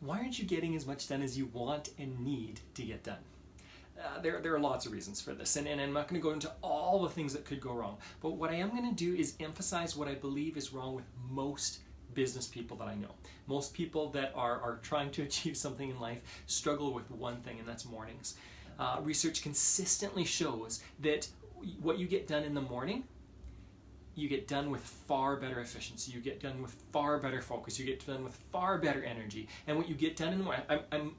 why aren't you getting as much done as you want and need to get done? There are lots of reasons for this, and I'm not going to go into all the things that could go wrong, but what I am going to do is emphasize what I believe is wrong with most business people that I know. Most people that are trying to achieve something in life struggle with one thing, and that's mornings. Research consistently shows that what you get done in the morning, you get done with far better efficiency, you get done with far better focus, you get done with far better energy. And what you get done in the morning,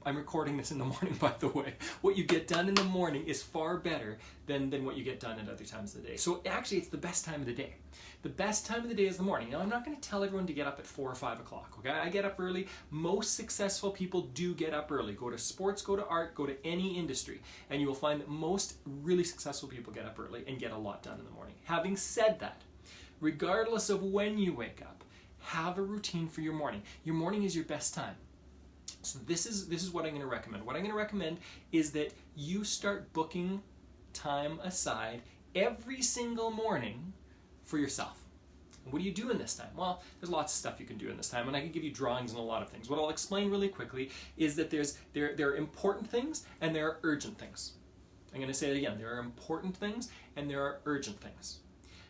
I'm recording this in the morning, by the way, what you get done in the morning is far better than what you get done at other times of the day. So actually it's the best time of the day. The best time of the day is the morning. Now I'm not going to tell everyone to get up at 4 or 5 o'clock, okay? I get up early. Most successful people do get up early. Go to sports, go to art, go to any industry, and you will find that most really successful people get up early and get a lot done in the morning. Having said that, regardless of when you wake up, have a routine for your morning. Your morning is your best time. So this is what I'm going to recommend. What I'm going to recommend is that you start booking time aside every single morning for yourself. And what do you do in this time? Well, there's lots of stuff you can do in this time, and I can give you drawings and a lot of things. What I'll explain really quickly is that there are important things and there are urgent things. I'm going to say it again. There are important things and there are urgent things.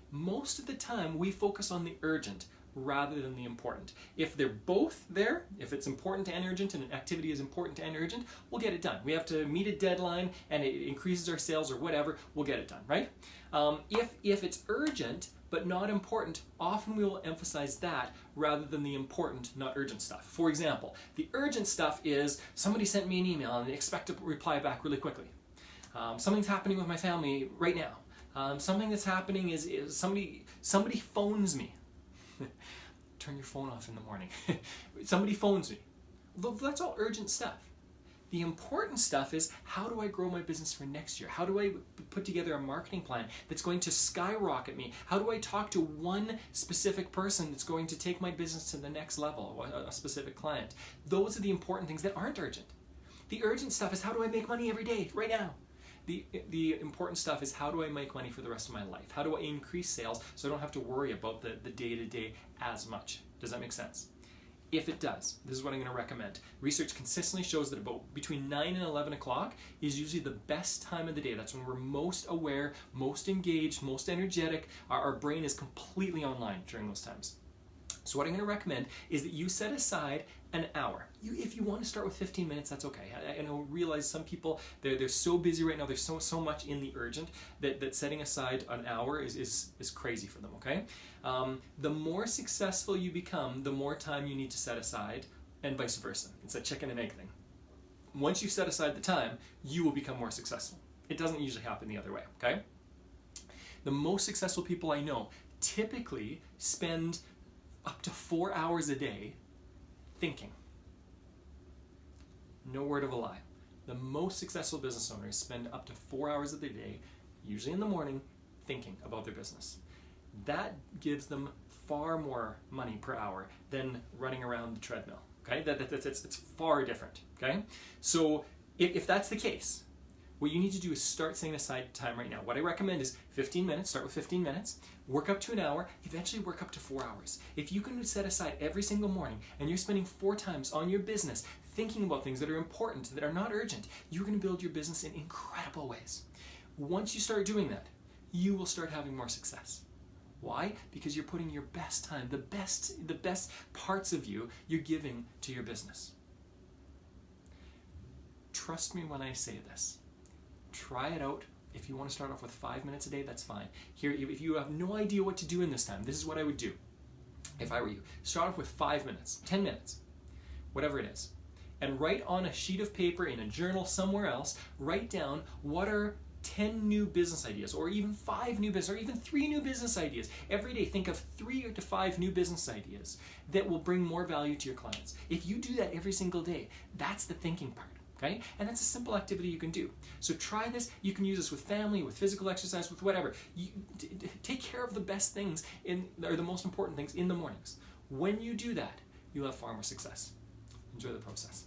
Most of the time, we focus on the urgent rather than the important. If they're both there, if it's important and urgent and an activity is important and urgent, we'll get it done. We have to meet a deadline and it increases our sales or whatever, we'll get it done, right? If it's urgent but not important, often we will emphasize that rather than the important, not urgent stuff. For example, the urgent stuff is somebody sent me an email and they expect to reply back really quickly. Something's happening with my family right now. Something that's happening is somebody phones me. Turn your phone off in the morning. Somebody phones me. That's all urgent stuff. The important stuff is, how do I grow my business for next year? How do I put together a marketing plan that's going to skyrocket me? How do I talk to one specific person that's going to take my business to the next level, a specific client? Those are the important things that aren't urgent. The urgent stuff is, how do I make money every day, right now? The important stuff is, how do I make money for the rest of my life? How do I increase sales so I don't have to worry about the day-to-day as much? Does that make sense? If it does, this is what I'm going to recommend. Research consistently shows that about between 9 and 11 o'clock is usually the best time of the day. That's when we're most aware, most engaged, most energetic. Our brain is completely online during those times. So what I'm going to recommend is that you set aside an hour. If you want to start with 15 minutes, that's okay. I know, realize some people, they're so busy right now, there's so much in the urgent that setting aside an hour is crazy for them, okay? The more successful you become, the more time you need to set aside, and vice versa. It's a chicken and egg thing. Once you set aside the time, you will become more successful. It doesn't usually happen the other way, okay? The most successful people I know typically spend up to 4 hours a day thinking. No word of a lie. The most successful business owners spend up to 4 hours of their day, usually in the morning, thinking about their business. That gives them far more money per hour than running around the treadmill. Okay, it's far different. Okay, so if that's the case, what you need to do is start setting aside time right now. What I recommend is 15 minutes, start with 15 minutes, work up to an hour, eventually work up to 4 hours. If you can set aside every single morning and you're spending 4 times on your business thinking about things that are important, that are not urgent, you're going to build your business in incredible ways. Once you start doing that, you will start having more success. Why? Because you're putting your best time, the best parts of you, you're giving to your business. Trust me when I say this. Try it out. If you want to start off with 5 minutes a day, that's fine. Here, if you have no idea what to do in this time, this is what I would do if I were you. Start off with 5 minutes, 10 minutes, whatever it is. And write on a sheet of paper, in a journal, somewhere else, write down what are 10 new business ideas, or even 5 new business, or even 3 new business ideas. Every day, think of 3 to 5 new business ideas that will bring more value to your clients. If you do that every single day, that's the thinking part. Okay? And that's a simple activity you can do. So try this. You can use this with family, with physical exercise, with whatever. Take care of the best things, or the most important things in the mornings. When you do that, you'll have far more success. Enjoy the process.